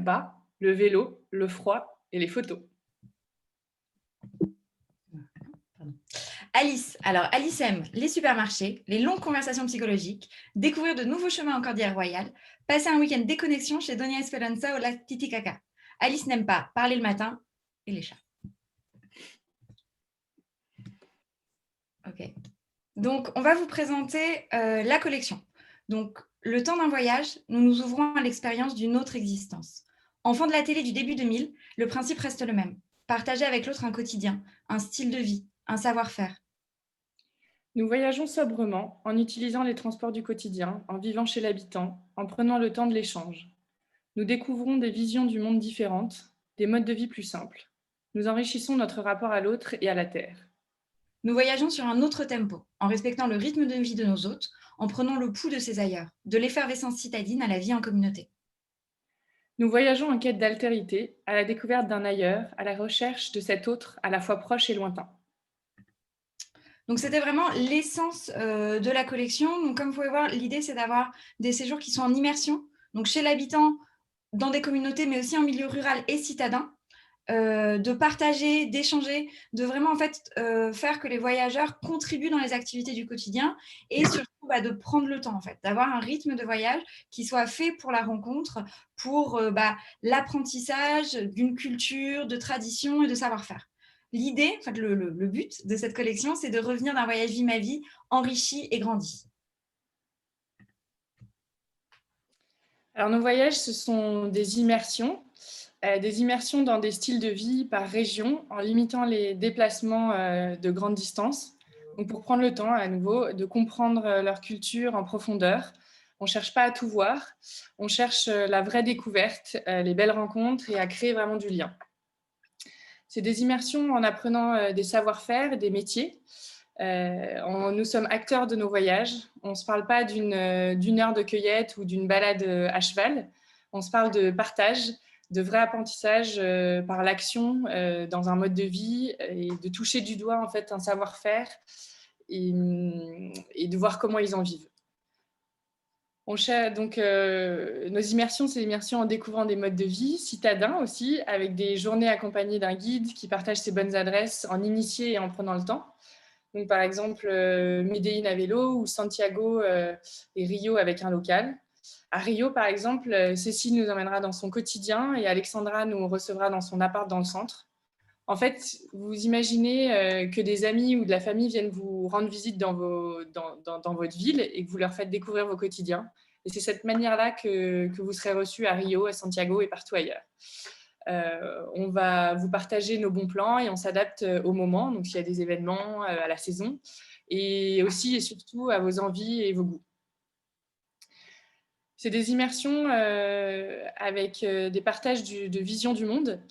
pas, le vélo, le froid et les photos. Alice. Alors, Alice aime les supermarchés, les longues conversations psychologiques, découvrir de nouveaux chemins en Cordillère Royale, passer un week-end déconnexion chez Doña Esperanza au lac Titicaca. Alice n'aime pas parler le matin et les chats. Ok. Donc, on va vous présenter la collection. Donc, le temps d'un voyage, nous nous ouvrons à l'expérience d'une autre existence. Enfant de la télé du début 2000, le principe reste le même. Partager avec l'autre un quotidien, un style de vie, un savoir-faire. Nous voyageons sobrement, en utilisant les transports du quotidien, en vivant chez l'habitant, en prenant le temps de l'échange. Nous découvrons des visions du monde différentes, des modes de vie plus simples. Nous enrichissons notre rapport à l'autre et à la terre. Nous voyageons sur un autre tempo, en respectant le rythme de vie de nos hôtes, en prenant le pouls de ces ailleurs, de l'effervescence citadine à la vie en communauté. Nous voyageons en quête d'altérité, à la découverte d'un ailleurs, à la recherche de cet autre à la fois proche et lointain. Donc c'était vraiment l'essence de la collection. Donc comme vous pouvez voir, l'idée c'est d'avoir des séjours qui sont en immersion, donc chez l'habitant, dans des communautés, mais aussi en milieu rural et citadin, de partager, d'échanger, de vraiment en fait faire que les voyageurs contribuent dans les activités du quotidien et surtout de prendre le temps en fait, d'avoir un rythme de voyage qui soit fait pour la rencontre, pour l'apprentissage d'une culture, de tradition et de savoir-faire. L'idée, en fait, le but de cette collection, c'est de revenir d'un voyage vie ma vie enrichi et grandi. Alors nos voyages, ce sont des immersions dans des styles de vie par région, en limitant les déplacements de grande distance. Donc pour prendre le temps, à nouveau, de comprendre leur culture en profondeur. On ne cherche pas à tout voir, on cherche la vraie découverte, les belles rencontres et à créer vraiment du lien. C'est des immersions en apprenant des savoir-faire, des métiers. Nous sommes acteurs de nos voyages. On ne se parle pas d'une heure de cueillette ou d'une balade à cheval. On se parle de partage, de vrai apprentissage par l'action dans un mode de vie et de toucher du doigt en fait un savoir-faire et de voir comment ils en vivent. Donc, nos immersions, c'est l'immersion en découvrant des modes de vie citadins aussi, avec des journées accompagnées d'un guide qui partage ses bonnes adresses en initié et en prenant le temps. Donc, par exemple, Medellín à vélo ou Santiago et Rio avec un local. À Rio, par exemple, Cécile nous emmènera dans son quotidien et Alexandra nous recevra dans son appart dans le centre. En fait, vous imaginez que des amis ou de la famille viennent vous rendre visite dans votre ville et que vous leur faites découvrir vos quotidiens. Et c'est cette manière-là que vous serez reçus à Rio, à Santiago et partout ailleurs. On va vous partager nos bons plans et on s'adapte au moment, donc s'il y a des événements, à la saison, et aussi et surtout à vos envies et vos goûts. C'est des immersions avec des partages de vision du monde.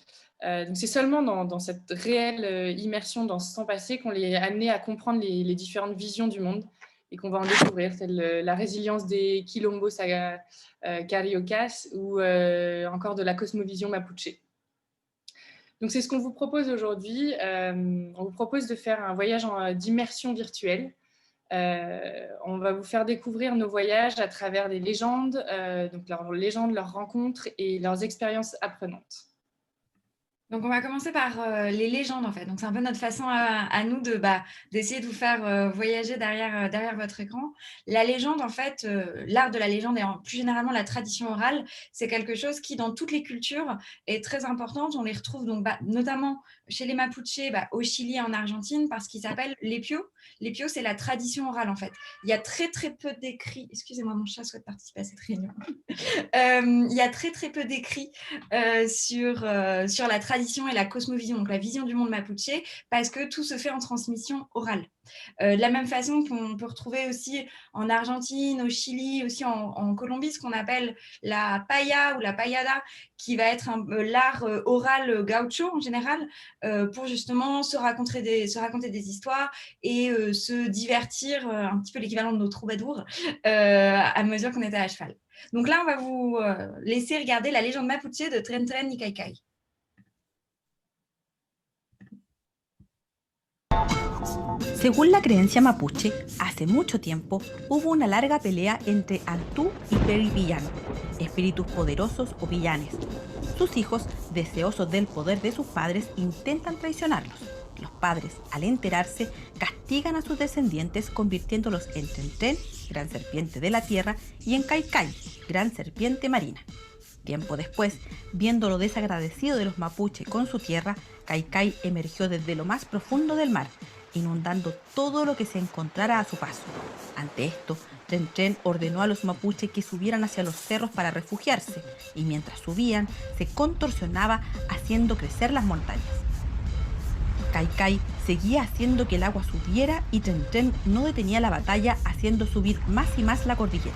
Donc c'est seulement dans cette réelle immersion dans ce temps passé qu'on est amené à comprendre les différentes visions du monde et qu'on va en découvrir, telle la résilience des Quilombos Cariocas ou encore de la cosmovision mapuche. Donc c'est ce qu'on vous propose aujourd'hui. On vous propose de faire un voyage d'immersion virtuelle. On va vous faire découvrir nos voyages à travers des légendes, donc leurs légendes, leurs rencontres et leurs expériences apprenantes. Donc, on va commencer par les légendes, en fait. Donc, c'est un peu notre façon à nous d'essayer de vous faire voyager derrière votre écran. La légende, en fait, l'art de la légende et plus généralement la tradition orale, c'est quelque chose qui, dans toutes les cultures, est très importante. On les retrouve donc notamment chez les Mapuche, au Chili et en Argentine, parce qu'ils s'appellent l'épio. L'épio, c'est la tradition orale, en fait. Il y a très, très peu d'écrits. Excusez-moi, mon chat souhaite participer à cette réunion. Il y a très, très peu d'écrits sur la tradition et la cosmovision, donc la vision du monde mapuche, parce que tout se fait en transmission orale. De la même façon qu'on peut retrouver aussi en Argentine, au Chili, aussi en Colombie, ce qu'on appelle la paella ou la paillada, qui va être l'art oral gaucho en général, pour justement se raconter des histoires et se divertir, un petit peu l'équivalent de nos troubadours, à mesure qu'on était à cheval. Donc là, on va vous laisser regarder la légende mapuche de Tren Tren Ikaika. Según la creencia mapuche, hace mucho tiempo hubo una larga pelea entre Antú y Peripillán, espíritus poderosos o villanes. Sus hijos, deseosos del poder de sus padres, intentan traicionarlos. Los padres, al enterarse, castigan a sus descendientes convirtiéndolos en Tren, gran serpiente de la tierra, y en Caicay, gran serpiente marina. Tiempo después, viendo lo desagradecido de los mapuche con su tierra, Caicay emergió desde lo más profundo del mar, inundando todo lo que se encontrara a su paso. Ante esto, Tren ordenó a los mapuche que subieran hacia los cerros para refugiarse, y mientras subían, se contorsionaba haciendo crecer las montañas. Caicay seguía haciendo que el agua subiera y Tren no detenía la batalla, haciendo subir más y más la cordillera.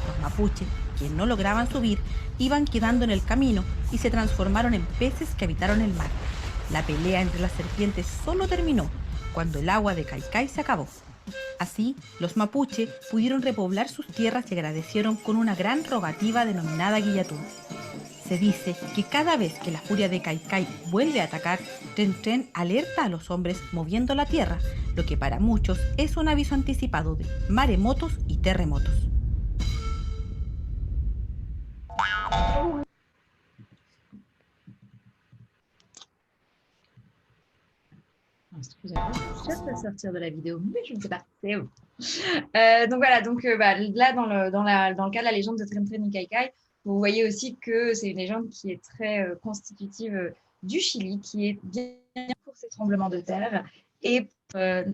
Los mapuche, quienes no lograban subir, iban quedando en el camino y se transformaron en peces que habitaron el mar. La pelea entre las serpientes solo terminó cuando el agua de Caicay se acabó. Así, los mapuche pudieron repoblar sus tierras y agradecieron con una gran rogativa denominada Guillatún. Se dice que cada vez que la furia de Caicay vuelve a atacar, Tren alerta a los hombres moviendo la tierra, lo que para muchos es un aviso anticipado de maremotos y terremotos. Excusez-moi, je cherche à sortir de la vidéo, mais je ne sais pas. C'est bon. Donc voilà, là dans le cas de la légende de Tren Tren Caicay, vous voyez aussi que c'est une légende qui est très constitutive du Chili, qui est bien pour ces tremblements de terre et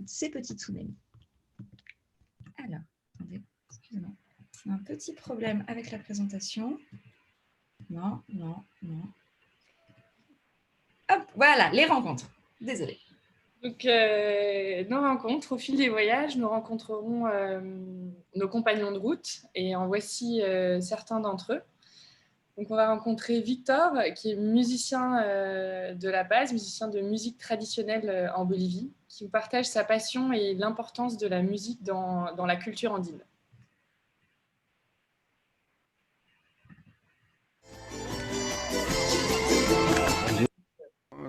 ces petits tsunamis. Alors, attendez, excusez-moi, c'est un petit problème avec la présentation. Non. Hop, voilà, les rencontres. Désolée. Donc, nos rencontres, au fil des voyages, nous rencontrerons nos compagnons de route et en voici certains d'entre eux. Donc, on va rencontrer Victor, qui est musicien de La Paz, musicien de musique traditionnelle en Bolivie, qui vous partage sa passion et l'importance de la musique dans la culture andine.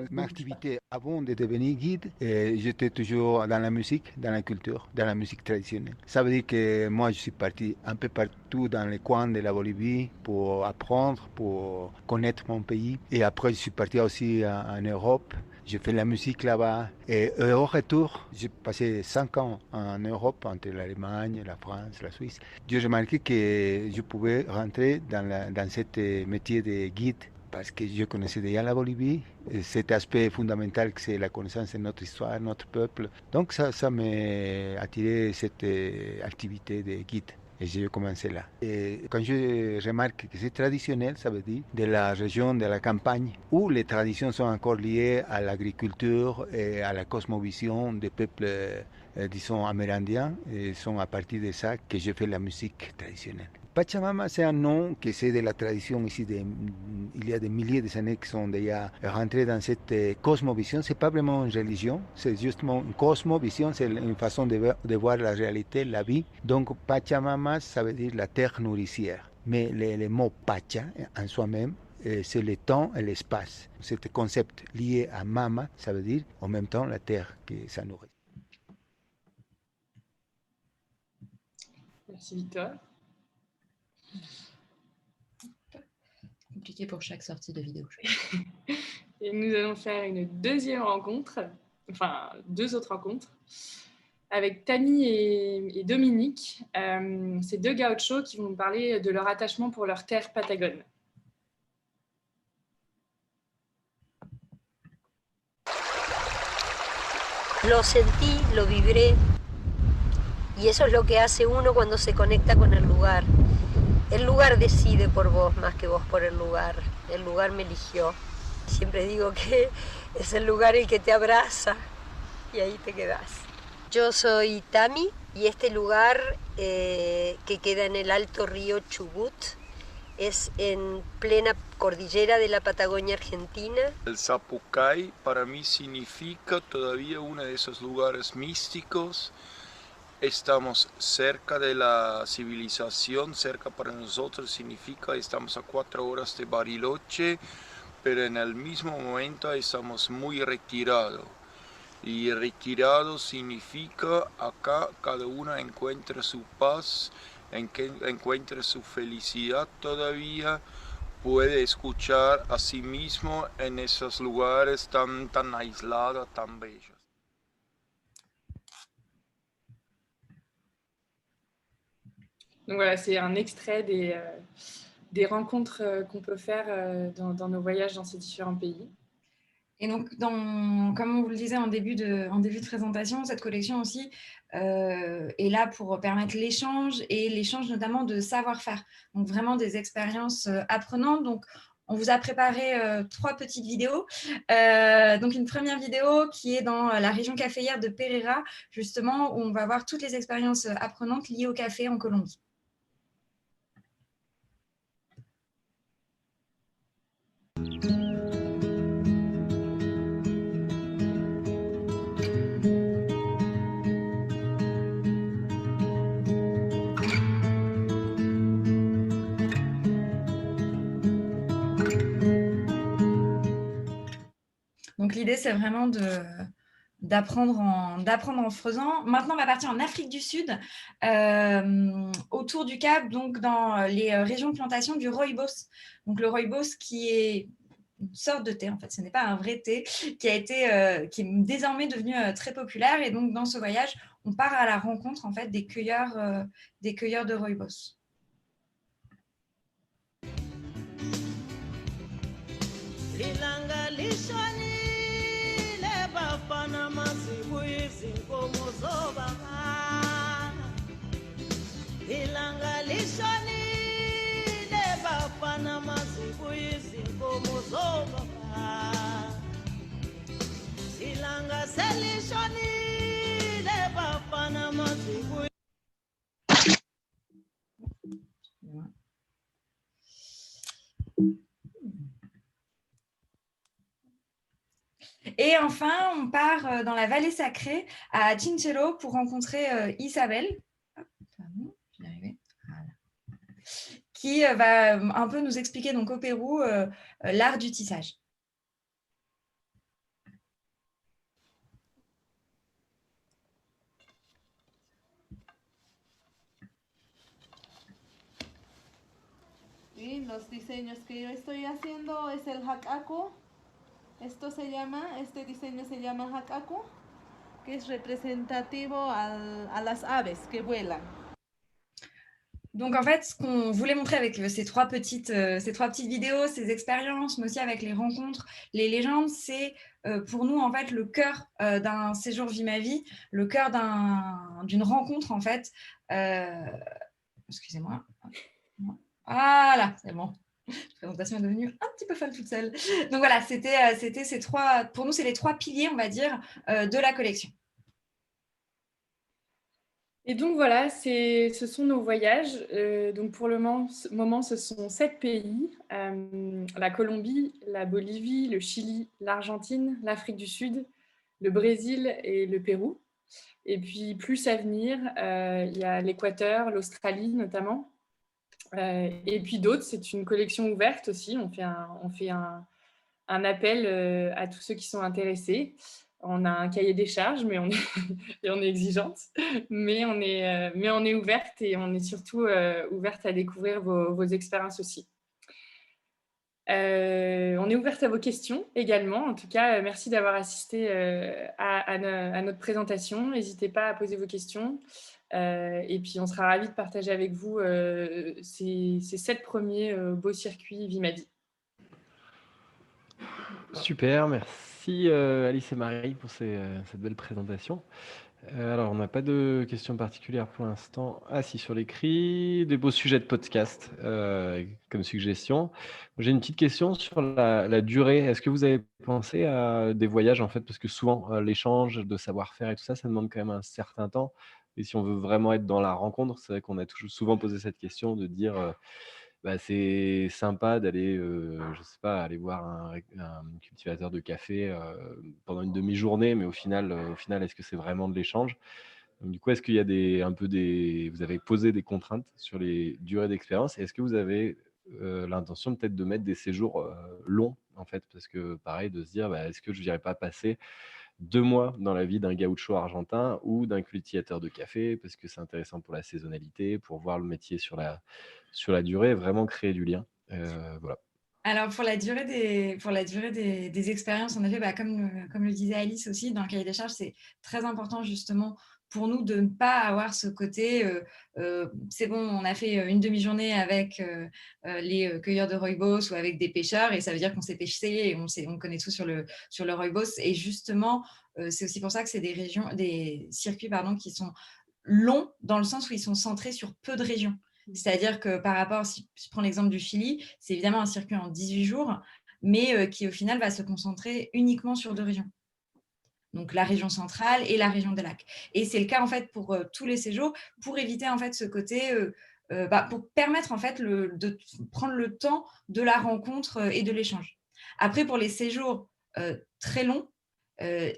Ma activité avant de devenir guide, j'étais toujours dans la musique, dans la culture, dans la musique traditionnelle. Ça veut dire que moi, je suis parti un peu partout dans les coins de la Bolivie pour apprendre, pour connaître mon pays. Et après, je suis parti aussi en Europe. J'ai fait la musique là-bas. Et au retour, j'ai passé 5 ans en Europe, entre l'Allemagne, la France, la Suisse. J'ai remarqué que je pouvais rentrer dans ce métier de guide parce que je connaissais déjà la Bolivie, cet aspect fondamental que c'est la connaissance de notre histoire, notre peuple. Donc ça m'a attiré cette activité de guide. Et j'ai commencé là. Et quand je remarque que c'est traditionnel, ça veut dire de la région de la campagne, où les traditions sont encore liées à l'agriculture et à la cosmovision des peuples, disons, amérindiens, et sont à partir de ça que je fais la musique traditionnelle. Pachamama, c'est un nom qui c'est de la tradition ici. Il y a des milliers d'années qui sont déjà rentrés dans cette cosmovision. C'est pas vraiment une religion, c'est justement une cosmovision, c'est une façon de voir la réalité, la vie. Donc Pachamama, ça veut dire la terre nourricière. Mais le mot Pacha, en soi-même, c'est le temps et l'espace. Ce concept lié à Mama, ça veut dire en même temps la terre qui ça nourrit. Merci Victor. Compliqué pour chaque sortie de vidéo. Et nous allons faire une deuxième rencontre, enfin 2 autres rencontres, avec Tami et Dominique, ces 2 gauchos qui vont nous parler de leur attachement pour leur terre patagone. Lo sentí, lo vibré, y eso es lo que hace uno cuando se conecta con el lugar. El lugar decide por vos más que vos por el lugar me eligió. Siempre digo que es el lugar el que te abraza y ahí te quedás. Yo soy Tami y este lugar que queda en el alto río Chubut es en plena cordillera de la Patagonia Argentina. El Zapucay para mí significa todavía uno de esos lugares místicos. Estamos cerca de la civilización, cerca para nosotros significa estamos a 4 horas de Bariloche, pero en el mismo momento estamos muy retirados. Y retirado significa acá cada una encuentra su paz, encuentra su felicidad todavía, puede escuchar a sí mismo en esos lugares tan aislados, tan bellos. Donc voilà, c'est un extrait des rencontres qu'on peut faire dans nos voyages dans ces différents pays. Et donc, comme on vous le disait en début de présentation, cette collection aussi est là pour permettre l'échange et l'échange notamment de savoir-faire. Donc, vraiment des expériences apprenantes. Donc, on vous a préparé 3 petites vidéos. Donc, une première vidéo qui est dans la région caféière de Pereira, justement, où on va voir toutes les expériences apprenantes liées au café en Colombie. Donc, l'idée, c'est vraiment d'apprendre en faisant. Maintenant, on va partir en Afrique du Sud, autour du Cap, donc dans les régions de plantation du rooibos. Donc, le rooibos qui est une sorte de thé, en fait, ce n'est pas un vrai thé, qui est désormais devenu très populaire. Et donc, dans ce voyage, on part à la rencontre, en fait, des cueilleurs de rooibos. Et enfin, on part dans la vallée sacrée à Chinchero pour rencontrer Isabelle. Pardon, je vais y arriver. Voilà. Qui va un peu nous expliquer donc au Pérou l'art du tissage. Y los diseños que yo estoy haciendo es el hakaku. Este diseño se llama hakaku, que es representativo a las aves que vuelan. Donc en fait, ce qu'on voulait montrer avec ces trois petites vidéos, ces expériences, mais aussi avec les rencontres, les légendes, c'est pour nous en fait le cœur d'un séjour Vie ma vie, le cœur d'une rencontre en fait. Excusez-moi. Voilà, c'est bon. La présentation est devenue un petit peu folle toute seule. Donc voilà, c'était ces trois. Pour nous, c'est les 3 piliers, on va dire, de la collection. Et donc voilà, ce sont nos voyages. Donc pour le moment, ce sont 7 pays. La Colombie, la Bolivie, le Chili, l'Argentine, l'Afrique du Sud, le Brésil et le Pérou. Et puis plus à venir, il y a l'Équateur, l'Australie notamment. Et puis d'autres, c'est une collection ouverte aussi. On fait un appel à tous ceux qui sont intéressés. On a un cahier des charges, mais on est exigeante. Mais on est ouverte et on est surtout ouverte à découvrir vos expériences aussi. On est ouverte à vos questions également. En tout cas, merci d'avoir assisté à notre présentation. N'hésitez pas à poser vos questions. Et puis, on sera ravis de partager avec vous ces 7 premiers beaux circuits Vie ma vie. Super, merci Alice et Marie pour cette belle présentation. Alors, on n'a pas de questions particulières pour l'instant. Ah si, sur l'écrit, des beaux sujets de podcast comme suggestion. J'ai une petite question sur la durée. Est-ce que vous avez pensé à des voyages en fait? Parce que souvent, l'échange de savoir-faire et tout ça, ça demande quand même un certain temps. Et si on veut vraiment être dans la rencontre, c'est vrai qu'on a souvent posé cette question de dire c'est sympa d'aller, je sais pas, aller voir un cultivateur de café pendant une demi-journée, mais au final, est-ce que c'est vraiment de l'échange? Donc, du coup, est-ce qu'il y a vous avez posé des contraintes sur les durées d'expérience? Et est-ce que vous avez l'intention peut-être de mettre des séjours longs, en fait? Parce que pareil, de se dire, est-ce que je n'irai pas passer 2 mois dans la vie d'un gaucho argentin ou d'un cultivateur de café, parce que c'est intéressant pour la saisonnalité, pour voir le métier sur la durée, vraiment créer du lien. Voilà. Alors, pour la durée des expériences, en effet, comme le disait Alice aussi, dans le cahier des charges, c'est très important justement pour nous de ne pas avoir ce côté c'est bon, on a fait une demi-journée avec les cueilleurs de rooibos ou avec des pêcheurs et ça veut dire qu'on s'est pêché et on connaît tout sur le rooibos. Et justement, c'est aussi pour ça que c'est des circuits qui sont longs dans le sens où ils sont centrés sur peu de régions. C'est-à-dire que par rapport, si je prends l'exemple du Chili, c'est évidemment un circuit en 18 jours, mais qui au final va se concentrer uniquement sur 2 régions. Donc la région centrale et la région des lacs. Et c'est le cas en fait pour tous les séjours, pour éviter en fait ce côté, pour permettre en fait de prendre le temps de la rencontre et de l'échange. Après, pour les séjours très longs,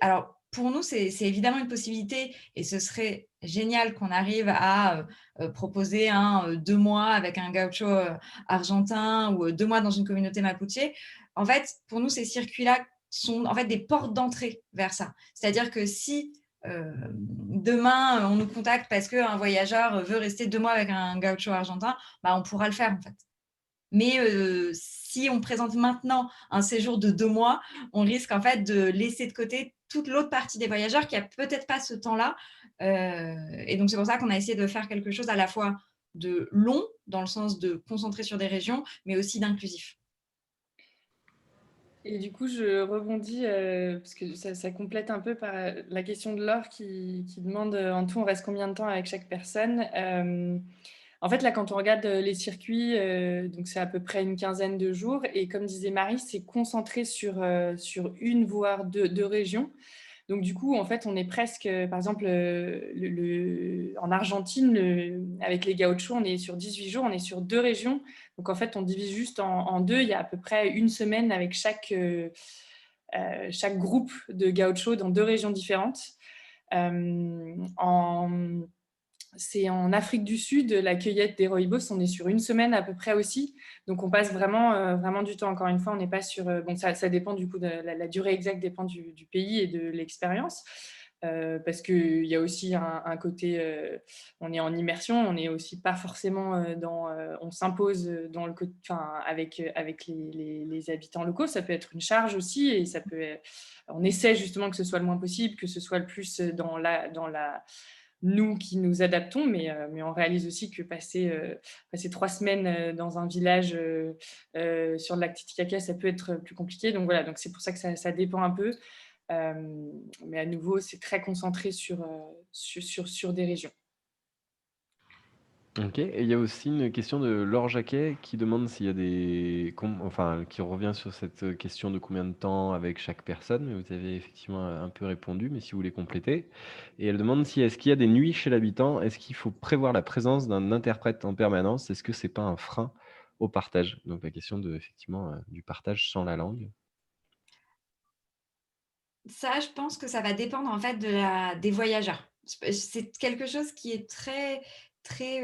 alors pour nous, c'est évidemment une possibilité et ce serait génial qu'on arrive à proposer 2 mois avec un gaucho argentin ou 2 mois dans une communauté mapuche. En fait, pour nous, ces circuits-là sont en fait des portes d'entrée vers ça. C'est-à-dire que si demain, on nous contacte parce qu'un voyageur veut rester 2 mois avec un gaucho argentin, on pourra le faire en fait. Mais si on présente maintenant un séjour de 2 mois, on risque en fait de laisser de côté toute l'autre partie des voyageurs qui n'a peut-être pas ce temps-là. Et donc, c'est pour ça qu'on a essayé de faire quelque chose à la fois de long, dans le sens de concentrer sur des régions, mais aussi d'inclusif. Et du coup, je rebondis, parce que ça complète un peu par la question de Laure qui demande en tout, on reste combien de temps avec chaque personne. En fait, là, quand on regarde les circuits, donc c'est à peu près une quinzaine de jours. Et comme disait Marie, c'est concentré sur une, voire deux régions. Donc, du coup, en fait, on est presque, par exemple, en Argentine, avec les gauchos, on est sur 18 jours, on est sur 2 régions. Donc, en fait, on divise juste en 2. Il y a à peu près une semaine avec chaque groupe de gauchos dans 2 régions différentes. C'est en Afrique du Sud, la cueillette des rooibos, on est sur une semaine à peu près aussi. Donc, on passe vraiment du temps. Encore une fois, on n'est pas sur... ça dépend du coup, la durée exacte dépend du pays et de l'expérience. Parce qu'il y a aussi un côté... on est en immersion, on n'est aussi pas forcément on s'impose dans le avec les habitants locaux. Ça peut être une charge aussi et ça peut... On essaie justement que ce soit le moins possible, que ce soit le plus dans nous qui nous adaptons, mais on réalise aussi que passer 3 semaines dans un village sur le lac Titicaca, ça peut être plus compliqué. Donc voilà, donc c'est pour ça que ça dépend un peu. Mais à nouveau, c'est très concentré sur des régions. Ok, et il y a aussi une question de Laure Jacquet qui demande s'il y a qui revient sur cette question de combien de temps avec chaque personne, mais vous avez effectivement un peu répondu, mais si vous voulez compléter. Et elle demande est-ce qu'il y a des nuits chez l'habitant, est-ce qu'il faut prévoir la présence d'un interprète en permanence, est-ce que c'est pas un frein au partage? Donc la question effectivement du partage sans la langue. Ça, je pense que ça va dépendre en fait des voyageurs. C'est quelque chose qui est très, très,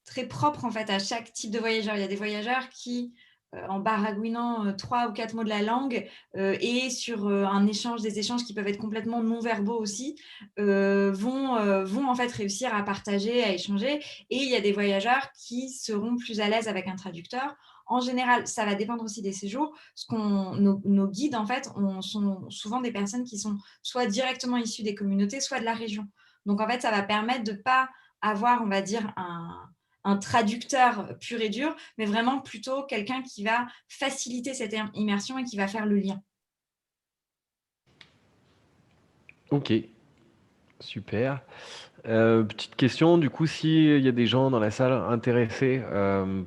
très propre en fait à chaque type de voyageur. Il y a des voyageurs qui, en baragouinant 3 ou 4 mots de la langue et sur des échanges qui peuvent être complètement non-verbaux aussi, vont en fait réussir à partager, à échanger. Et il y a des voyageurs qui seront plus à l'aise avec un traducteur. En général, ça va dépendre aussi des séjours. Nos guides, en fait, sont souvent des personnes qui sont soit directement issues des communautés, soit de la région. Donc, en fait, ça va permettre de ne pas avoir, on va dire, un traducteur pur et dur, mais vraiment plutôt quelqu'un qui va faciliter cette immersion et qui va faire le lien. Ok, super. Petite question, du coup, s'il y a des gens dans la salle intéressés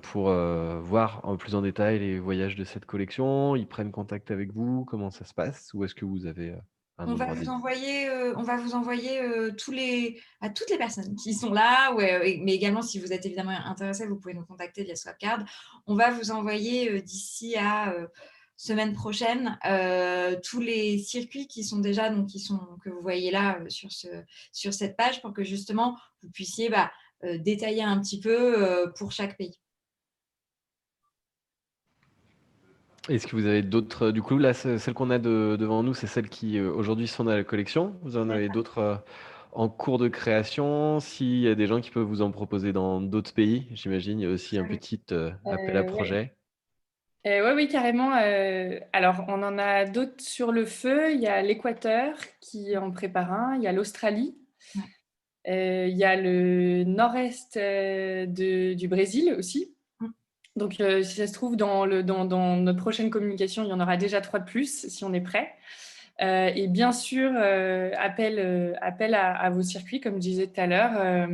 pour voir en plus en détail les voyages de cette collection, ils prennent contact avec vous, comment ça se passe? Ou est-ce que vous avez un On va endroit vous dédié? envoyer à toutes les personnes qui sont là, mais également si vous êtes évidemment intéressé, vous pouvez nous contacter via Swapcard. On va vous envoyer d'ici à semaine prochaine tous les circuits qui sont déjà que vous voyez là sur cette page pour que justement vous puissiez détailler un petit peu pour chaque pays. Est-ce que vous avez d'autres, du coup, là, celles qu'on a devant nous, c'est celles qui aujourd'hui sont dans la collection. Vous en avez d'autres en cours de création? S'il y a des gens qui peuvent vous en proposer dans d'autres pays, j'imagine, il y a aussi un petit appel à Ouais. projet. Ouais, oui, carrément. Alors, on en a d'autres sur le feu. Il y a l'Équateur qui en prépare un. Il y a l'Australie. Il y a le nord-est du Brésil aussi. Donc, si ça se trouve, dans notre prochaine communication, il y en aura déjà 3 de plus, si on est prêt. Et bien sûr, appel à vos circuits, comme je disais tout à l'heure.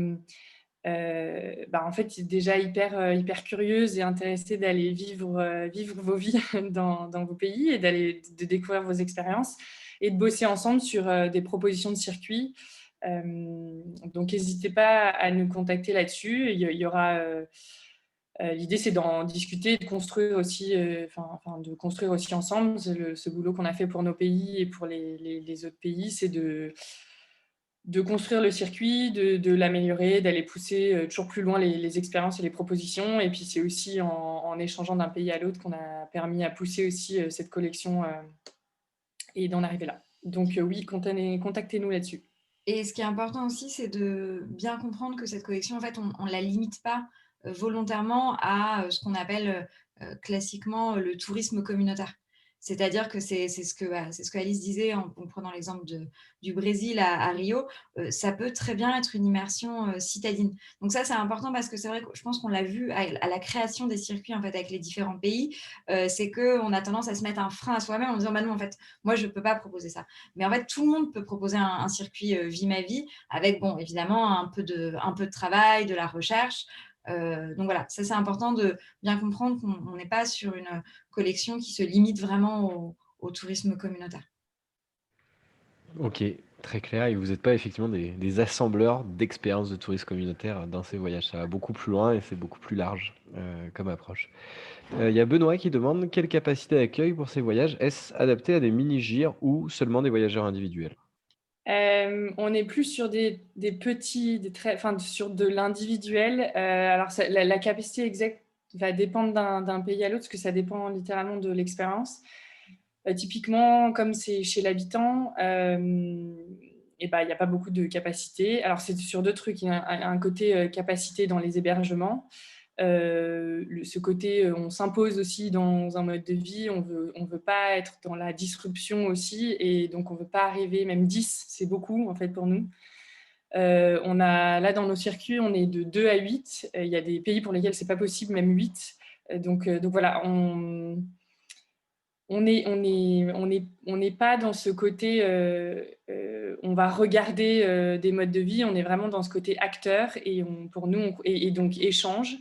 En fait, déjà hyper curieuse et intéressée d'aller vivre vos vies dans vos pays et de découvrir vos expériences et de bosser ensemble sur des propositions de circuits. Donc, n'hésitez pas à nous contacter là-dessus. Il y aura... L'idée, c'est d'en discuter, de construire aussi, de construire aussi ensemble. Ce boulot qu'on a fait pour nos pays et pour les autres pays, c'est de construire le circuit, de l'améliorer, d'aller pousser toujours plus loin les expériences et les propositions. Et puis, c'est aussi en échangeant d'un pays à l'autre qu'on a permis à pousser aussi cette collection et d'en arriver là. Donc, oui, contactez-nous là-dessus. Et ce qui est important aussi, c'est de bien comprendre que cette collection, en fait, on ne la limite pas volontairement à ce qu'on appelle classiquement le tourisme communautaire. C'est-à-dire que c'est ce que Alice disait en prenant l'exemple du Brésil à Rio, ça peut très bien être une immersion citadine. Donc ça, c'est important parce que c'est vrai que je pense qu'on l'a vu à la création des circuits en fait, avec les différents pays, c'est qu'on a tendance à se mettre un frein à soi-même en disant bah non, en fait, moi, je ne peux pas proposer ça. Mais en fait, tout le monde peut proposer un circuit Vie ma vie avec, bon, évidemment, un peu de travail, de la recherche. Donc voilà, ça c'est important de bien comprendre qu'on n'est pas sur une collection qui se limite vraiment au tourisme communautaire. Ok, très clair. Et vous n'êtes pas effectivement des assembleurs d'expériences de tourisme communautaire dans ces voyages. Ça va beaucoup plus loin et c'est beaucoup plus large comme approche. Il y a Benoît qui demande quelle capacité d'accueil pour ces voyages. Est-ce adapté à des mini-gires ou seulement des voyageurs individuels? On est plus sur des petits, sur de l'individuel. Alors, la capacité exacte va dépendre d'un pays à l'autre, parce que ça dépend littéralement de l'expérience. Typiquement, comme c'est chez l'habitant, il n'y a pas beaucoup de capacité. Alors, c'est sur deux trucs. Il y a un côté capacité dans les hébergements. Ce côté, on s'impose aussi dans un mode de vie, on veut pas être dans la disruption aussi, et donc on veut pas arriver, même 10, c'est beaucoup en fait pour nous. On a, là dans nos circuits, on est de 2 à 8, il y a des pays pour lesquels c'est pas possible, même 8. Donc voilà, on n'est pas dans ce côté, on va regarder des modes de vie, on est vraiment dans ce côté acteur, et pour nous, et donc échange.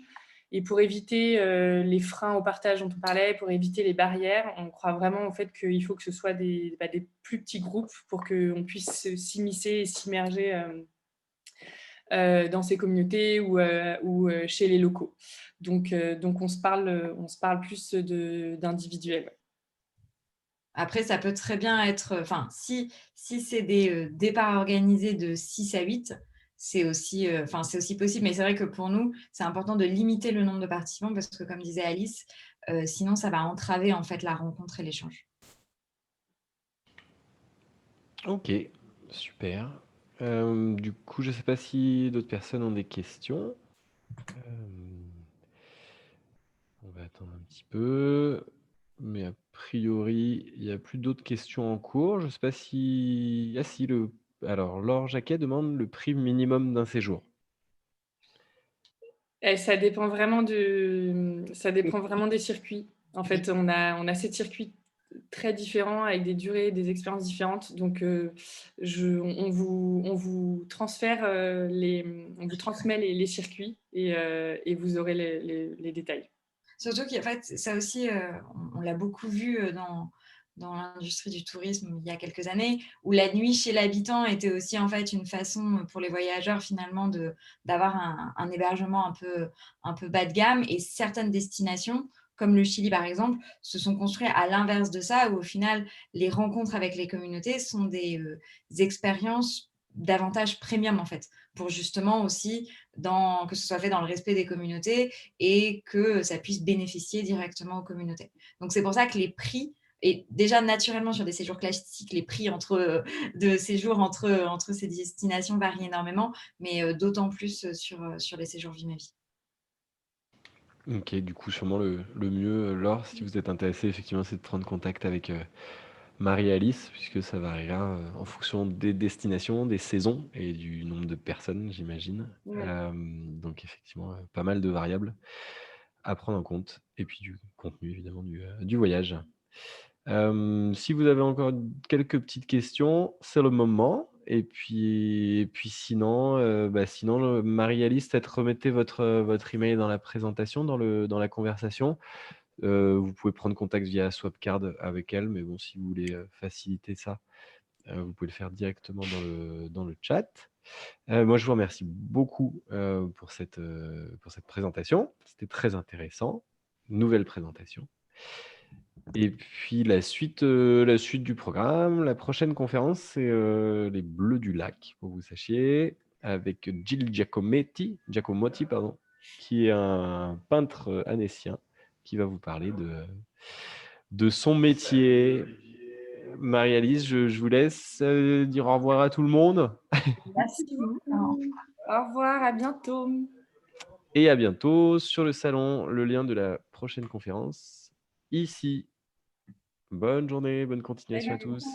Et pour éviter les freins au partage dont on parlait, pour éviter les barrières, on croit vraiment au fait qu'il faut que ce soit des plus petits groupes pour qu'on puisse s'immiscer et s'immerger dans ces communautés ou chez les locaux. Donc on se parle plus d'individuels. Après, ça peut très bien être, si c'est des départs organisés de 6 à 8, c'est aussi possible. Mais c'est vrai que pour nous, c'est important de limiter le nombre de participants parce que, comme disait Alice, sinon ça va entraver en fait la rencontre et l'échange. Ok, super. Du coup, je ne sais pas si d'autres personnes ont des questions. On va attendre un petit peu. Mais a priori, il n'y a plus d'autres questions en cours. Je ne sais pas si... Ah si, alors, Laure Jacquet demande le prix minimum d'un séjour. Ça dépend vraiment des circuits. En fait, on a 7 circuits très différents avec des durées, des expériences différentes. Donc, on vous transfère on vous transmet les circuits et vous aurez les détails. Surtout qu'en fait, ça aussi, on l'a beaucoup vu dans l'industrie du tourisme il y a quelques années, où la nuit chez l'habitant était aussi en fait une façon pour les voyageurs finalement d'avoir un hébergement un peu bas de gamme, et certaines destinations, comme le Chili par exemple, se sont construites à l'inverse de ça, où au final, les rencontres avec les communautés sont des expériences davantage premium en fait, pour justement aussi que ce soit fait dans le respect des communautés et que ça puisse bénéficier directement aux communautés. Donc c'est pour ça que les prix, et déjà naturellement sur des séjours classiques, les prix de séjours entre ces destinations varient énormément, mais d'autant plus sur les séjours Vie ma vie. Ok, du coup, sûrement le mieux, Laure, si vous êtes intéressé, effectivement, c'est de prendre contact avec Marie-Alice, puisque ça variera en fonction des destinations, des saisons et du nombre de personnes, j'imagine. Ouais. Donc, effectivement, pas mal de variables à prendre en compte. Et puis du contenu, évidemment, du voyage. Si vous avez encore quelques petites questions, c'est le moment. Et puis sinon, sinon, Marie-Alice, peut-être remettez votre email dans la présentation, dans la conversation. Vous pouvez prendre contact via Swapcard avec elle, mais bon, si vous voulez faciliter ça, vous pouvez le faire directement dans le chat. Moi, je vous remercie beaucoup pour cette présentation. C'était très intéressant. Nouvelle présentation. Et puis la suite du programme, la prochaine conférence, c'est les Bleus du Lac, pour que vous sachiez, avec Gilles Giacomotti, qui est un peintre annécien qui va vous parler de son métier. Marie-Alice, je vous laisse dire au revoir à tout le monde. Merci beaucoup. Au revoir, à bientôt. Et à bientôt sur le salon, le lien de la prochaine conférence ici. Bonne journée, bonne continuation à tous.